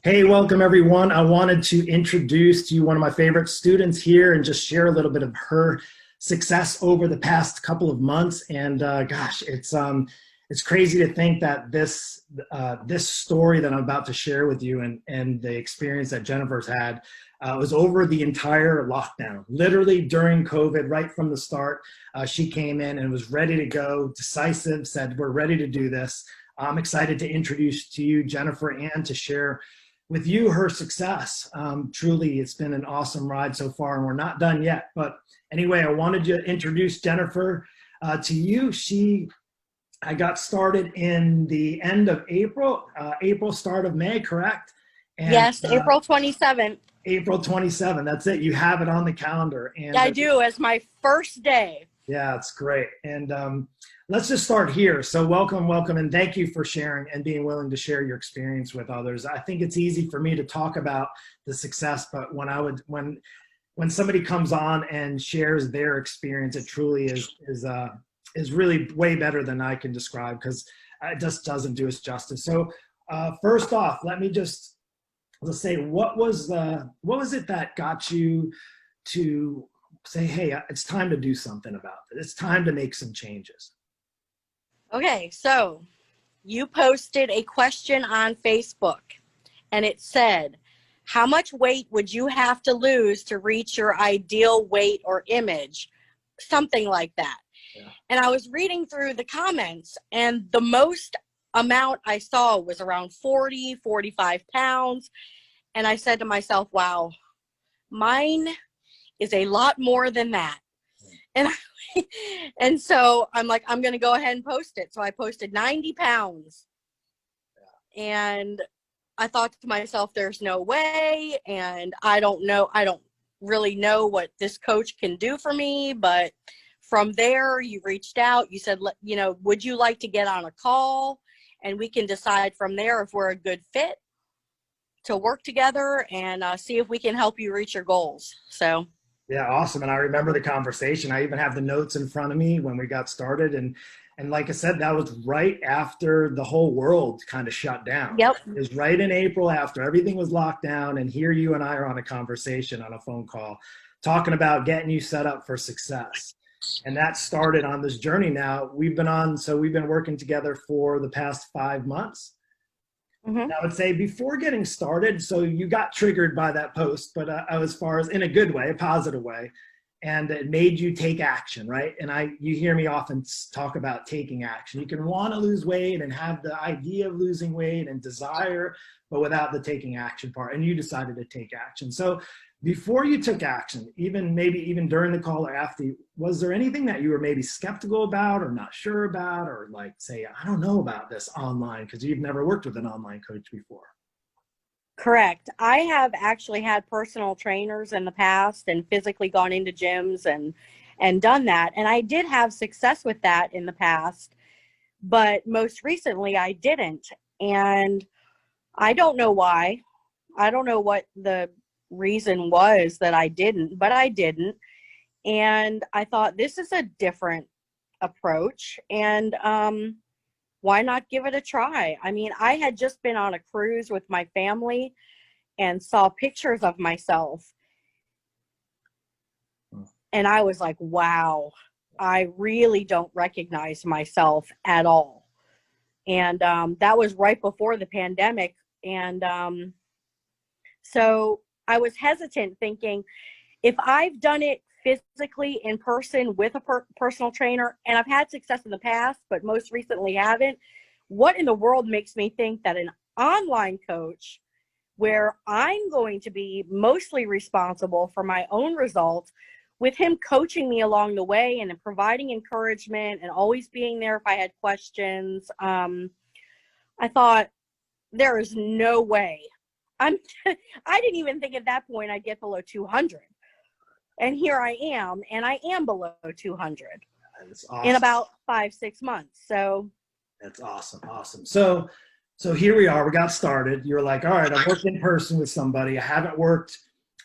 Hey, welcome everyone. I wanted to introduce to you one of my favorite students here and just share a little bit of her success over the past couple of months. And gosh, it's crazy to think that this story that I'm about to share with you and the experience that Jennifer's had was over the entire lockdown. Literally during COVID, right from the start, she came in and was ready to go, decisive, said, "We're ready to do this." I'm excited to introduce to you Jennifer and to share with you her success. Truly, it's been an awesome ride so far, and we're not done yet. But anyway, I wanted to introduce Jennifer to you. I got started in the end of April, start of May, correct? And Yes, April 27th. April 27. That's it. You have it on the calendar. And I do, as my first day. yeah, it's great. And let's just start here. So welcome, and thank you for sharing and being willing to share your experience with others. I think it's easy for me to talk about the success, but when somebody comes on and shares their experience, it truly is really way better than I can describe, because it just doesn't do us justice. So first off, let's say, what was it that got you to say, hey, it's time to do something about it. It's time to make some changes. Okay, so you posted a question on Facebook, and it said, how much weight would you have to lose to reach your ideal weight or image? Something like that. Yeah. And I was reading through the comments, and the most amount I saw was around 40, 45 pounds. And I said to myself, wow, mine is a lot more than that. And so I'm like, I'm going to go ahead and post it. So I posted 90 pounds. And I thought to myself, there's no way. And I don't really know what this coach can do for me. But from there, you reached out. You said, would you like to get on a call? And we can decide from there if we're a good fit to work together and see if we can help you reach your goals. So. Yeah, awesome. And I remember the conversation. I even have the notes in front of me when we got started. And like I said, that was right after the whole world kind of shut down. Yep. It was right in April after everything was locked down. And here you and I are on a conversation on a phone call talking about getting you set up for success. And that started on this journey now. We've been working together for the past 5 months. Mm-hmm. I would say before getting started, so you got triggered by that post, but as far as in a good way, a positive way, and it made you take action, right? And you hear me often talk about taking action. You can want to lose weight and have the idea of losing weight and desire, but without the taking action part. And you decided to take action. So before you took action, maybe even during the call or after, was there anything that you were maybe skeptical about or not sure about, or like say, I don't know about this online, because you've never worked with an online coach before? Correct. I have actually had personal trainers in the past and physically gone into gyms and done that. And I did have success with that in the past, but most recently I didn't. And I don't know why. I don't know what the reason was that I didn't, but I didn't. And I thought, this is a different approach, and why not give it a try? I mean, I had just been on a cruise with my family and saw pictures of myself, and I was like, wow, I really don't recognize myself at all. And that was right before the pandemic. And so I was hesitant, thinking, if I've done it physically in person with a personal trainer, and I've had success in the past, but most recently haven't, what in the world makes me think that an online coach, where I'm going to be mostly responsible for my own results, with him coaching me along the way and providing encouragement and always being there if I had questions, I thought, there is no way. I didn't even think at that point I'd get below 200. And here I am, and I am below 200 awesome. In about 5-6 months. So that's awesome. So here we are. We got started. You're like, all right, I worked in person with somebody. I haven't worked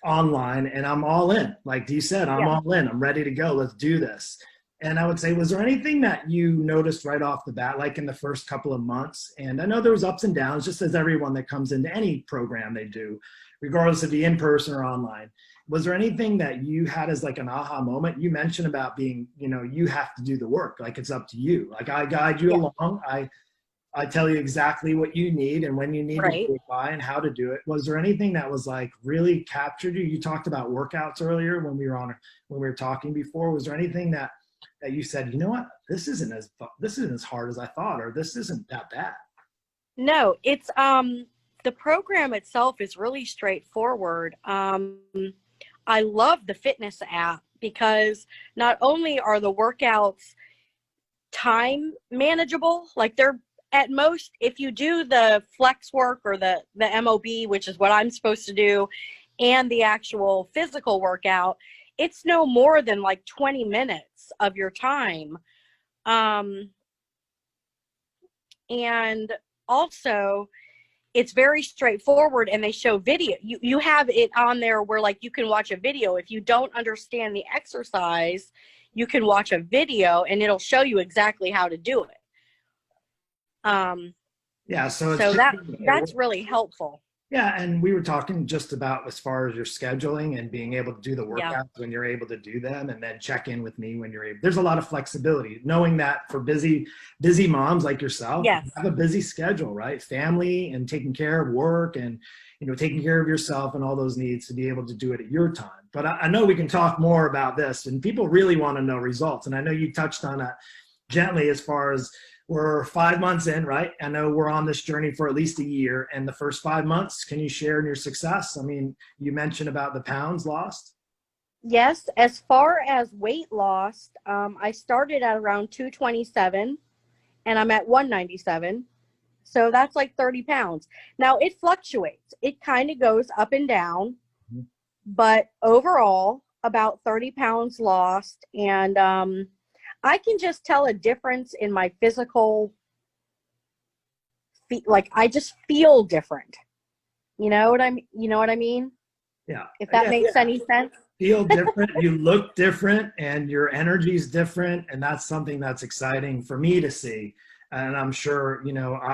online, and I'm all in. Like you said, I'm all in. I'm ready to go. Let's do this. And I would say, was there anything that you noticed right off the bat, like in the first couple of months? And I know there was ups and downs, just as everyone that comes into any program they do, regardless of the in-person or online. Was there anything that you had as like an aha moment? You mentioned about being, you have to do the work. Like it's up to you. Like I guide you Yeah. along. I tell you exactly what you need and when you need to Right. do it by and how to do it. Was there anything that was like really captured you? You talked about workouts earlier when we were talking before. Was there anything that you said, you know what, this isn't as hard as I thought, or this isn't that bad? No, it's the program itself is really straightforward. I love the fitness app because not only are the workouts time manageable, like they're at most, if you do the flex work or the MOB, which is what I'm supposed to do, and the actual physical workout, it's no more than like 20 minutes of your time. And also it's very straightforward, and they show video. You have it on there where like you can watch a video. If you don't understand the exercise, you can watch a video and it'll show you exactly how to do it. Yeah, so that's really helpful. Yeah, and we were talking just about as far as your scheduling and being able to do the Yeah. workouts when you're able to do them, and then check in with me when you're able. There's a lot of flexibility, knowing that for busy moms like yourself, Yes. you have a busy schedule, right? Family and taking care of work and taking care of yourself and all those needs to be able to do it at your time. But I know we can talk more about this, and people really want to know results. And I know you touched on that gently as far as we're 5 months in, right? I know we're on this journey for at least a year. And the first 5 months, can you share in your success? I mean, you mentioned about the pounds lost. Yes, as far as weight loss, I started at around 227 and I'm at 197. So that's like 30 pounds. Now it fluctuates. It kind of goes up and down, but overall about 30 pounds lost. And I can just tell a difference in my physical, like I just feel different. You know what I mean? Yeah. If that makes any sense. Feel different, you look different, and your energy is different, and that's something that's exciting for me to see. And I'm sure,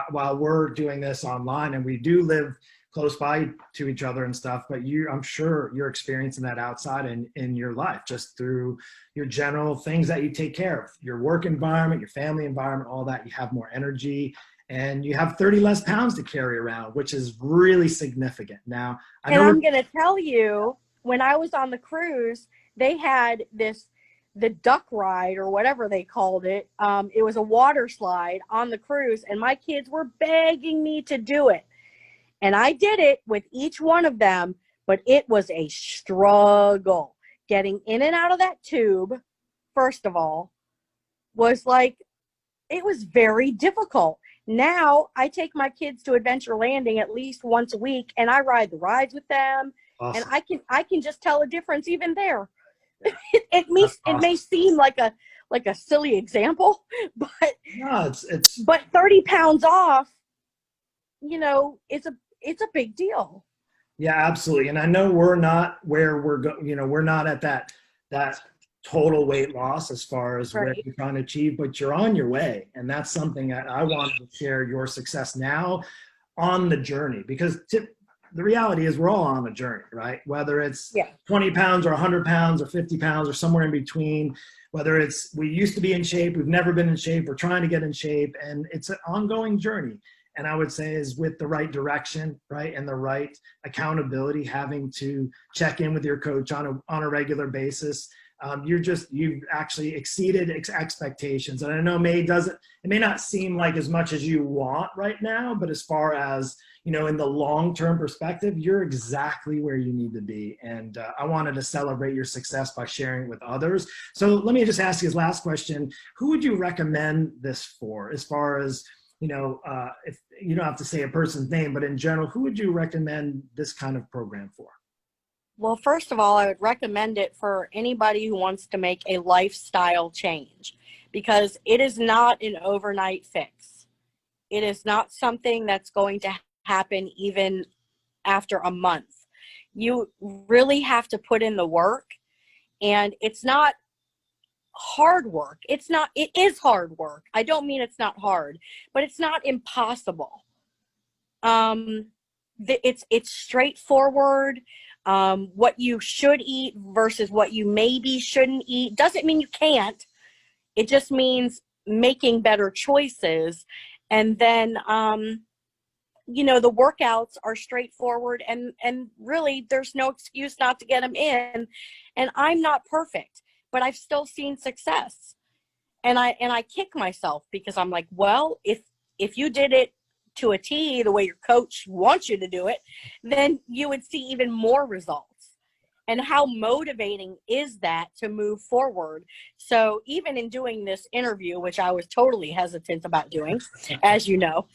while we're doing this online and we do live close by to each other and stuff, but I'm sure you're experiencing that outside in your life, just through your general things that you take care of, your work environment, your family environment, all that. You have more energy and you have 30 less pounds to carry around, which is really significant. Now, I'm going to tell you, when I was on the cruise, they had the duck ride or whatever they called it. It was a water slide on the cruise, and my kids were begging me to do it. And I did it with each one of them, but it was a struggle. Getting in and out of that tube, first of all, it was very difficult. Now I take my kids to Adventure Landing at least once a week, and I ride the rides with them. Awesome. And I can just tell a difference even there. It may seem like a silly example, but no, but 30 pounds off, it's a big deal. Yeah, absolutely. And I know we're not where we're not at that total weight loss as far as where you're trying to achieve, but you're on your way. And that's something that I want to share your success now on the journey, because the reality is we're all on a journey, right? Whether it's 20 pounds or 100 pounds or 50 pounds or somewhere in between, whether it's we used to be in shape, we've never been in shape, we're trying to get in shape, and it's an ongoing journey. And I would say is with the right direction, right, and the right accountability, having to check in with your coach on a regular basis, you've actually exceeded expectations. And I know it may not seem like as much as you want right now, but as far as, in the long-term perspective, you're exactly where you need to be. And I wanted to celebrate your success by sharing it with others. So let me just ask you this last question. Who would you recommend this for, as far as, if you don't have to say a person's name, but in general, who would you recommend this kind of program for? Well, first of all, I would recommend it for anybody who wants to make a lifestyle change, because it is not an overnight fix. It is not something that's going to happen even after a month. You really have to put in the work, and it's not hard work. It is hard work. I don't mean it's not hard, but it's not impossible. It's straightforward. What you should eat versus what you maybe shouldn't eat doesn't mean you can't. It just means making better choices. And then, the workouts are straightforward, and really there's no excuse not to get them in. And I'm not perfect, but I've still seen success. And I kick myself because I'm like, well, if you did it to a T the way your coach wants you to do it, then you would see even more results. And how motivating is that to move forward? So even in doing this interview, which I was totally hesitant about doing, as you know,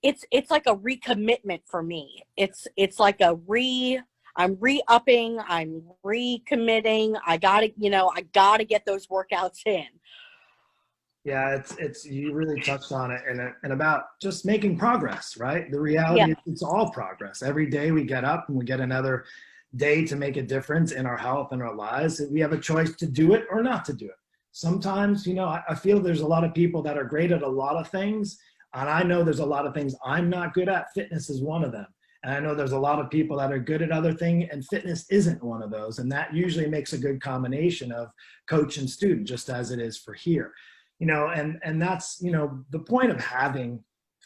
it's like a recommitment for me. It's like I'm re-upping, I'm recommitting. I gotta get those workouts in. Yeah, it's you really touched on it, and about just making progress, right? The reality is it's all progress. Every day we get up and we get another day to make a difference in our health and our lives. We have a choice to do it or not to do it. Sometimes, I feel there's a lot of people that are great at a lot of things, and I know there's a lot of things I'm not good at. Fitness is one of them. And I know there's a lot of people that are good at other things, and fitness isn't one of those. And that usually makes a good combination of coach and student, just as it is for here. And that's, the point of having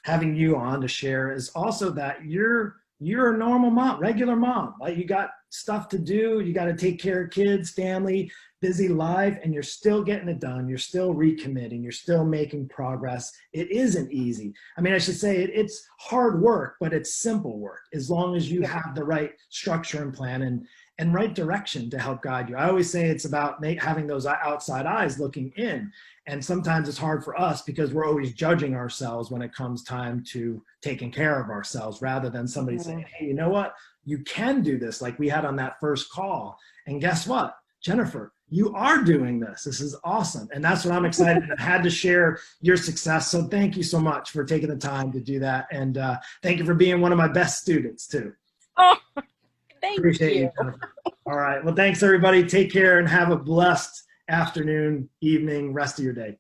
you on to share is also that you're a normal mom, regular mom, right? You got stuff to do. You got to take care of kids, family, busy life, and you're still getting it done. You're still recommitting. You're still making progress. It isn't easy. I mean, I should say it's hard work, but it's simple work as long as you have the right structure and plan and right direction to help guide you. I always say it's about having those outside eyes looking in. And sometimes it's hard for us because we're always judging ourselves when it comes time to taking care of ourselves, rather than somebody saying, hey, you know what? You can do this, like we had on that first call. And guess what, Jennifer, you are doing this. This is awesome. And that's what I'm excited. I had to share your success. So thank you so much for taking the time to do that. And thank you for being one of my best students too. Oh, thank Appreciate you, Jennifer. All right. Well, thanks everybody. Take care and have a blessed afternoon, evening, rest of your day.